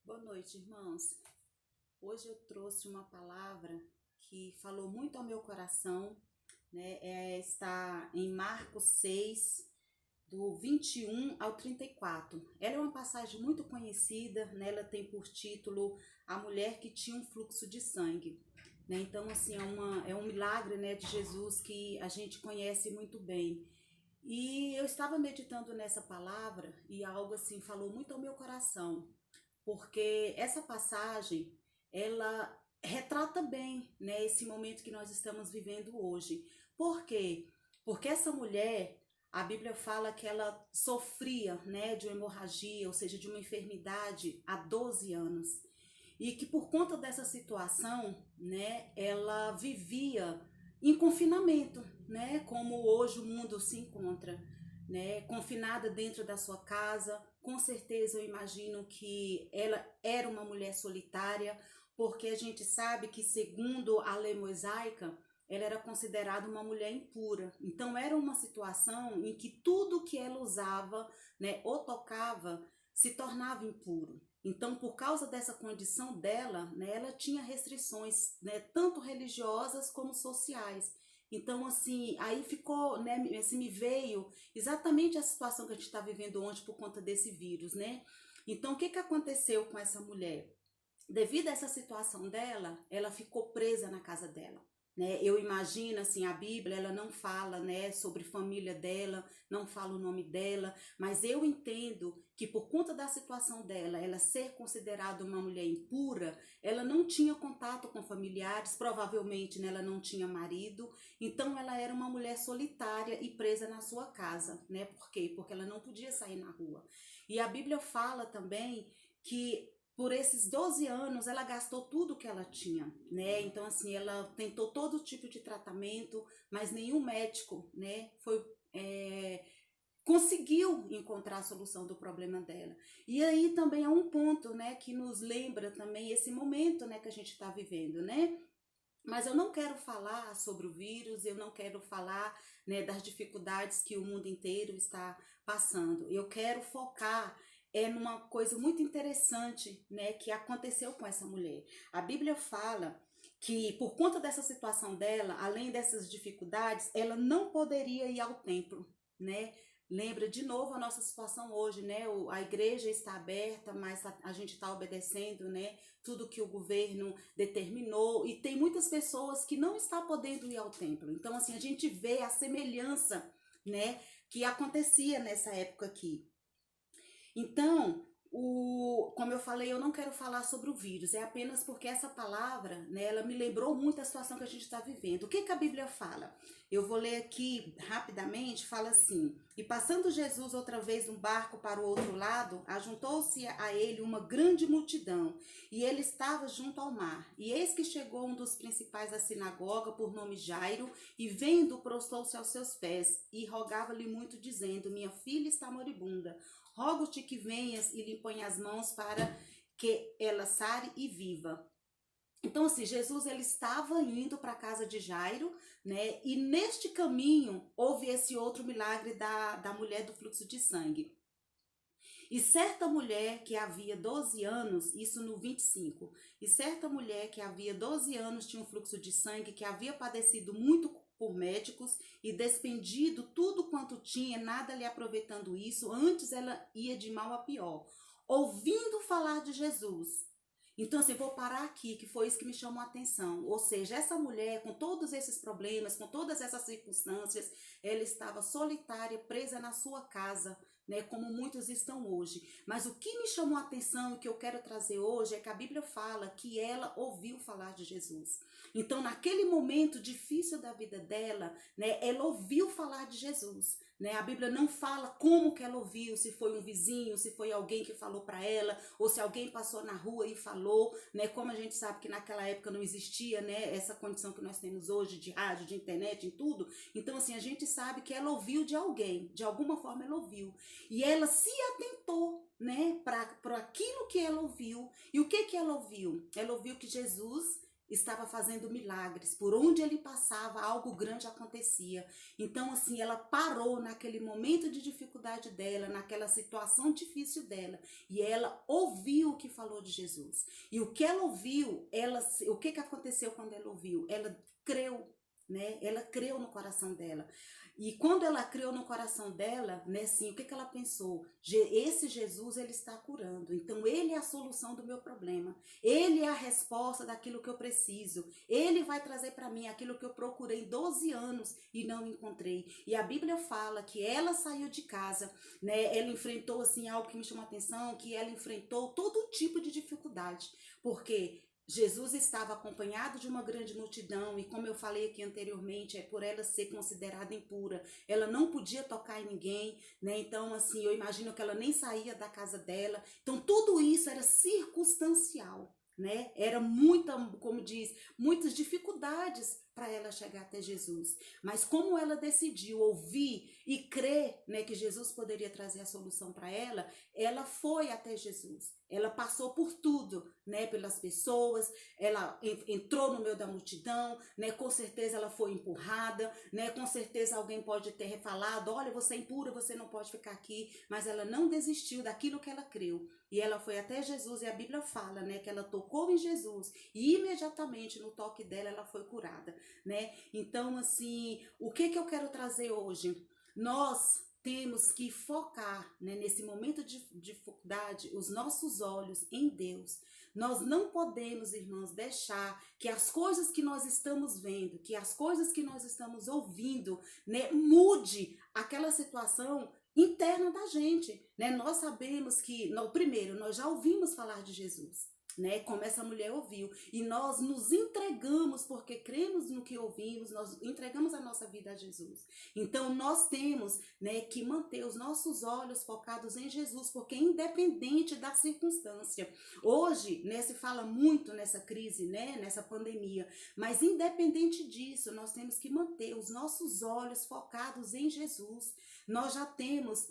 Boa noite, irmãos. Hoje eu trouxe uma palavra que falou muito ao meu coração, né? Está em Marcos 6, do 21 ao 34. Ela é uma passagem muito conhecida, né? Ela tem por título A Mulher que Tinha um Fluxo de Sangue. Né? Então, assim, é um milagre, né, de Jesus que a gente conhece muito bem. E eu estava meditando nessa palavra e algo assim falou muito ao meu coração, porque essa passagem ela retrata bem, né, esse momento que nós estamos vivendo hoje. Por quê? Porque essa mulher, a Bíblia fala que ela sofria, né, de uma hemorragia, ou seja, de uma enfermidade há 12 anos. E que por conta dessa situação, né, ela vivia em confinamento, né, como hoje o mundo se encontra, né, confinada dentro da sua casa. Com certeza eu imagino que ela era uma mulher solitária, porque a gente sabe que segundo a lei mosaica, ela era considerada uma mulher impura. Então era uma situação em que tudo que ela usava, né, ou tocava, se tornava impuro. Então, por causa dessa condição dela, né, ela tinha restrições, né, tanto religiosas como sociais. Então, assim, aí ficou, né, assim, me veio exatamente a situação que a gente está vivendo hoje por conta desse vírus, né? Então, o que que aconteceu com essa mulher? Devido a essa situação dela, ela ficou presa na casa dela. Né? Eu imagino assim, a Bíblia ela não fala, né, sobre família dela, não fala o nome dela, mas eu entendo que por conta da situação dela, ela ser considerada uma mulher impura, ela não tinha contato com familiares, provavelmente, né, ela não tinha marido, então ela era uma mulher solitária e presa na sua casa, né? Por quê? Porque ela não podia sair na rua. E a Bíblia fala também que por esses 12 anos ela gastou tudo que ela tinha, né? Então assim, ela tentou todo tipo de tratamento, mas nenhum médico, né, conseguiu encontrar a solução do problema dela. E aí também é um ponto, né, que nos lembra também esse momento, né, que a gente está vivendo, né? Mas eu não quero falar sobre o vírus, eu não quero falar, né, das dificuldades que o mundo inteiro está passando. Eu quero focar numa coisa muito interessante, né, que aconteceu com essa mulher. A Bíblia fala que por conta dessa situação dela, além dessas dificuldades, ela não poderia ir ao templo, né? Lembra de novo a nossa situação hoje, né? A igreja está aberta, mas a gente está obedecendo, né? Tudo que o governo determinou, e tem muitas pessoas que não estão podendo ir ao templo. Então, assim, a gente vê a semelhança, né, que acontecia nessa época aqui. Então, como eu falei, eu não quero falar sobre o vírus, é apenas porque essa palavra, né, ela me lembrou muito a situação que a gente está vivendo. O que que a Bíblia fala? Eu vou ler aqui rapidamente, fala assim: E passando Jesus outra vez de um barco para o outro lado, ajuntou-se a ele uma grande multidão, e ele estava junto ao mar. E eis que chegou um dos principais da sinagoga, por nome Jairo, e vendo, prostou-se aos seus pés, e rogava-lhe muito, dizendo: Minha filha está moribunda. Rogo-te que venhas e lhe ponha as mãos para que ela sare e viva. Então, assim, Jesus ele estava indo para a casa de Jairo, né? E neste caminho houve esse outro milagre da mulher do fluxo de sangue. E certa mulher que havia 12 anos, isso no 25, e certa mulher que havia 12 anos tinha um fluxo de sangue, que havia padecido muito por médicos e despendido tudo quanto tinha, nada lhe aproveitando isso, antes ela ia de mal a pior. Ouvindo falar de Jesus, então, assim, vou parar aqui, que foi isso que me chamou a atenção. Ou seja, essa mulher, com todos esses problemas, com todas essas circunstâncias, ela estava solitária, presa na sua casa, né, como muitos estão hoje. Mas o que me chamou a atenção e que eu quero trazer hoje é que a Bíblia fala que ela ouviu falar de Jesus. Então, naquele momento difícil da vida dela, né, ela ouviu falar de Jesus. Né? A Bíblia não fala como que ela ouviu, se foi um vizinho, se foi alguém que falou para ela, ou se alguém passou na rua e falou, né? Como a gente sabe que naquela época não existia, né, essa condição que nós temos hoje de rádio, de internet, em tudo. Então, assim, a gente sabe que ela ouviu de alguém, de alguma forma ela ouviu. E ela se atentou, né, para aquilo que ela ouviu. E o que que ela ouviu? Ela ouviu que Jesus estava fazendo milagres. Por onde ele passava, algo grande acontecia. Então, assim, ela parou naquele momento de dificuldade dela, naquela situação difícil dela, e ela ouviu o que falou de Jesus. E o que ela ouviu, o que aconteceu quando ela ouviu? Ela creu, né? Ela creu no coração dela. E quando ela creu no coração dela, né, assim, o que ela pensou? Esse Jesus, ele está curando. Então, ele é a solução do meu problema. Ele é a resposta daquilo que eu preciso. Ele vai trazer para mim aquilo que eu procurei 12 anos e não encontrei. E a Bíblia fala que ela saiu de casa, né? Ela enfrentou, assim, algo que me chamou a atenção, que ela enfrentou todo tipo de dificuldade. Porque Jesus estava acompanhado de uma grande multidão e, como eu falei aqui anteriormente, por ela ser considerada impura, ela não podia tocar em ninguém, né? Então, assim, eu imagino que ela nem saía da casa dela. Então, tudo isso era circunstancial, né? Era como diz, muitas dificuldades para ela chegar até Jesus. Mas como ela decidiu ouvir e crer, né, que Jesus poderia trazer a solução para ela foi até Jesus. Ela passou por tudo, né, pelas pessoas, ela entrou no meio da multidão, né, com certeza ela foi empurrada, né, com certeza alguém pode ter falado, olha, você é impura, você não pode ficar aqui, mas ela não desistiu daquilo que ela creu. E ela foi até Jesus, e a Bíblia fala, né, que ela tocou em Jesus, e imediatamente no toque dela, ela foi curada, né? Então, assim, o que eu quero trazer hoje? Nós temos que focar, né, nesse momento de dificuldade, os nossos olhos em Deus. Nós não podemos, irmãos, deixar que as coisas que nós estamos vendo, que as coisas que nós estamos ouvindo, né, mude aquela situação interna da gente, né? Nós sabemos que, primeiro, nós já ouvimos falar de Jesus, né, como essa mulher ouviu, e nós nos entregamos porque cremos no que ouvimos, nós entregamos a nossa vida a Jesus. Então nós temos, né, que manter os nossos olhos focados em Jesus, porque independente da circunstância, hoje, né, se fala muito nessa crise, né, nessa pandemia, mas independente disso, nós temos que manter os nossos olhos focados em Jesus. Nós já temos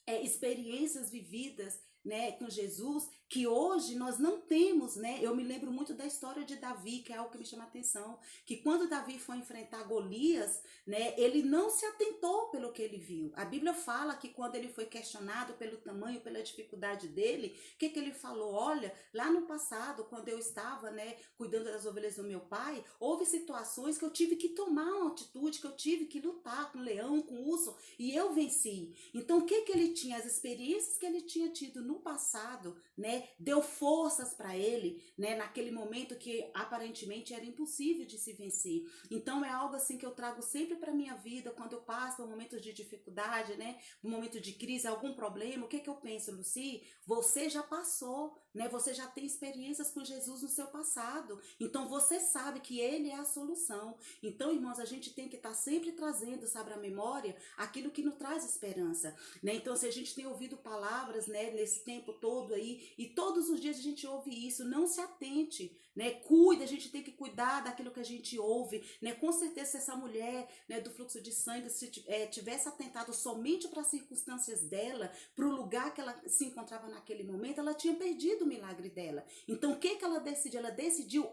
experiências vividas, né, com Jesus, que hoje nós não temos, né? Eu me lembro muito da história de Davi, que é algo que me chama a atenção, que quando Davi foi enfrentar Golias, né, ele não se atentou pelo que ele viu. A Bíblia fala que quando ele foi questionado pelo tamanho, pela dificuldade dele, o que ele falou? Olha, lá no passado, quando eu estava, né, cuidando das ovelhas do meu pai, houve situações que eu tive que tomar uma atitude, que eu tive que lutar com o leão, com o urso, e eu venci. Então, o que ele tinha? As experiências que ele tinha tido no passado, né, deu forças para ele, né, naquele momento que aparentemente era impossível de se vencer. Então é algo assim que eu trago sempre para minha vida, quando eu passo por momentos de dificuldade, né, um momento de crise, algum problema, o que eu penso, Lucy? Você já passou, né, você já tem experiências com Jesus no seu passado, então você sabe que ele é a solução. Então, irmãos, a gente tem que estar sempre trazendo, sabe, à memória aquilo que nos traz esperança, né? Então, se a gente tem ouvido palavras, né, nesse tempo todo aí, e todos os dias a gente ouve isso, não se atente, né? Cuida, a gente tem que cuidar daquilo que a gente ouve, né? Com certeza, se essa mulher, né, do fluxo de sangue, se tivesse atentado somente para as circunstâncias dela, para o lugar que ela se encontrava naquele momento, ela tinha perdido o milagre dela. Então, o que ela decidiu? Ela decidiu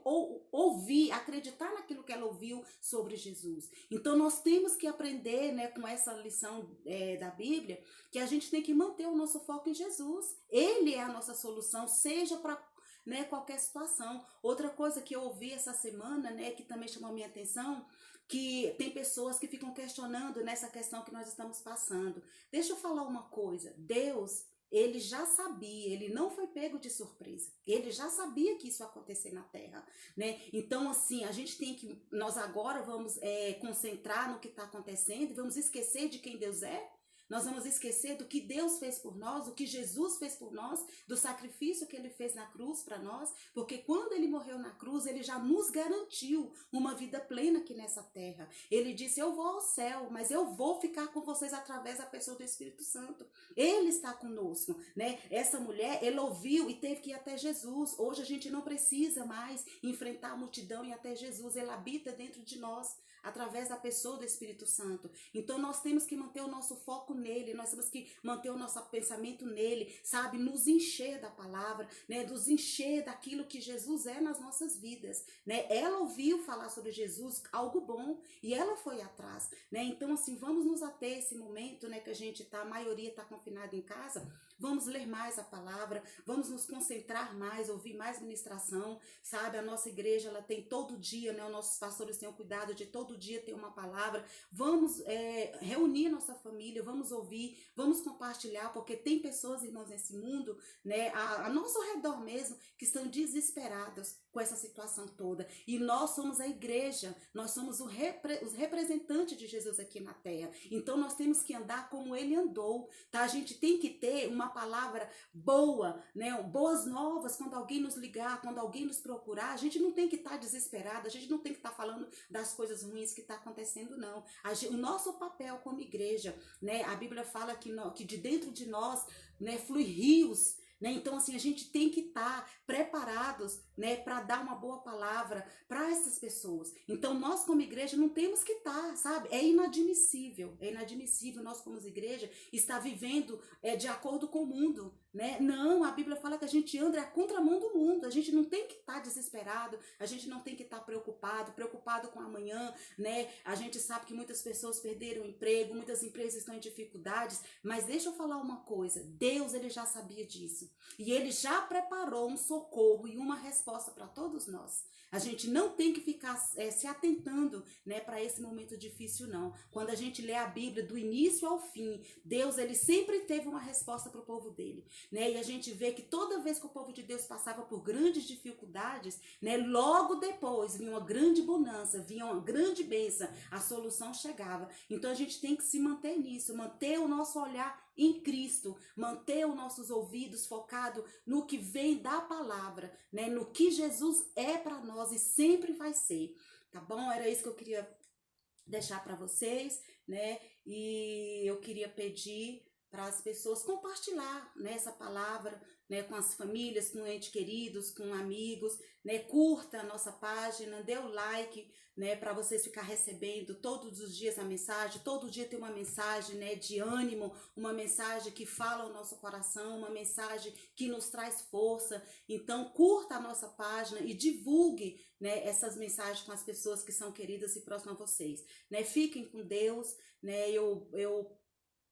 ouvir, acreditar naquilo que ela ouviu sobre Jesus. Então, nós temos que aprender, né, com essa lição da Bíblia, que a gente tem que manter o nosso foco em Jesus. Ele é a nossa solução, seja para, né, qualquer situação. Outra coisa que eu ouvi essa semana, né, que também chamou a minha atenção, que tem pessoas que ficam questionando nessa questão que nós estamos passando. Deixa eu falar uma coisa, Deus, ele já sabia, ele não foi pego de surpresa, ele já sabia que isso ia acontecer na Terra, né? Então, assim, a gente tem que, nós agora vamos concentrar no que está acontecendo, vamos esquecer de quem Deus é. Nós vamos esquecer do que Deus fez por nós, o que Jesus fez por nós, do sacrifício que ele fez na cruz para nós, porque quando ele morreu na cruz, ele já nos garantiu uma vida plena aqui nessa terra. Ele disse, eu vou ao céu, mas eu vou ficar com vocês através da pessoa do Espírito Santo. Ele está conosco, né? Essa mulher, ela ouviu e teve que ir até Jesus. Hoje a gente não precisa mais enfrentar a multidão e ir até Jesus, ele habita dentro de nós. através da pessoa do Espírito Santo. Então nós temos que manter o nosso foco nele, nós temos que manter o nosso pensamento nele, sabe? Nos encher da palavra, né? Nos encher daquilo que Jesus é nas nossas vidas, né? Ela ouviu falar sobre Jesus, algo bom, e ela foi atrás, né? Então assim, vamos nos ater a esse momento, né, que a maioria está confinada em casa. Vamos ler mais a palavra, vamos nos concentrar mais, ouvir mais ministração, sabe? A nossa igreja, ela tem todo dia, né? Os nossos pastores têm o cuidado de todo dia ter uma palavra. Vamos reunir nossa família, vamos ouvir, vamos compartilhar, porque tem pessoas, irmãos, nesse mundo, né? A nosso redor mesmo, que estão desesperadas com essa situação toda. E nós somos a igreja, nós somos os representantes de Jesus aqui na terra. Então nós temos que andar como ele andou, tá? A gente tem que ter uma palavra boa, né? Boas novas quando alguém nos ligar, quando alguém nos procurar. A gente não tem que estar desesperado, a gente não tem que estar falando das coisas ruins que está acontecendo, não. O nosso papel como igreja, né? A Bíblia fala que de dentro de nós, né, flui rios, né? Então assim, a gente tem que estar preparados, né, para dar uma boa palavra para essas pessoas. Então nós como igreja não temos que estar, sabe? É inadmissível nós como igreja estar vivendo de acordo com o mundo, né? Não, a Bíblia fala que a gente anda contra a mão do mundo. A gente não tem que estar desesperado, a gente não tem que estar preocupado com amanhã, né? A gente sabe que muitas pessoas perderam o emprego, muitas empresas estão em dificuldades, mas deixa eu falar uma coisa, Deus, ele já sabia disso, e ele já preparou um socorro e uma resposta para todos nós. A gente não tem que ficar se atentando, né, para esse momento difícil, não. Quando a gente lê a Bíblia do início ao fim, Deus, ele sempre teve uma resposta para o povo dele, né? E a gente vê que toda vez que o povo de Deus passava por grandes dificuldades, né, logo depois vinha uma grande bonança, vinha uma grande bênção, a solução chegava. Então a gente tem que se manter nisso, manter o nosso olhar em Cristo, manter os nossos ouvidos focados no que vem da palavra, né, no que Jesus é para nós e sempre vai ser, tá bom? Era isso que eu queria deixar para vocês, né? E eu queria pedir para as pessoas compartilhar, né, essa palavra, né, com as famílias, com entes queridos, com amigos, né? Curta a nossa página, dê o like, né, para vocês ficar recebendo todos os dias a mensagem. Todo dia tem uma mensagem, né, de ânimo, uma mensagem que fala ao nosso coração, uma mensagem que nos traz força. Então curta a nossa página e divulgue, né, essas mensagens com as pessoas que são queridas e próximas a vocês, né? Fiquem com Deus, né? Eu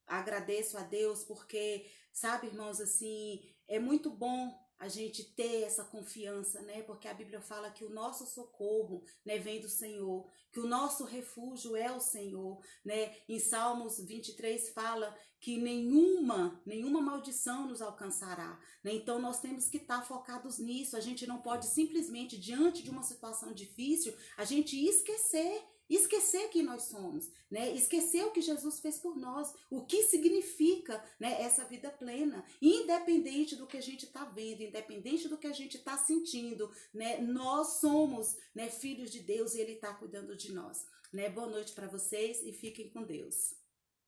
agradeço a Deus porque, sabe, irmãos, assim, é muito bom a gente ter essa confiança, né? Porque a Bíblia fala que o nosso socorro, né, vem do Senhor, que o nosso refúgio é o Senhor, né? Em Salmos 23 fala que nenhuma maldição nos alcançará, né? Então nós temos que estar focados nisso. A gente não pode simplesmente, diante de uma situação difícil, a gente esquecer quem nós somos, né? Esquecer o que Jesus fez por nós, o que significa, né, essa vida plena, independente do que a gente está vendo, independente do que a gente está sentindo, né? Nós somos, né, filhos de Deus e ele está cuidando de nós, né? Boa noite para vocês e fiquem com Deus.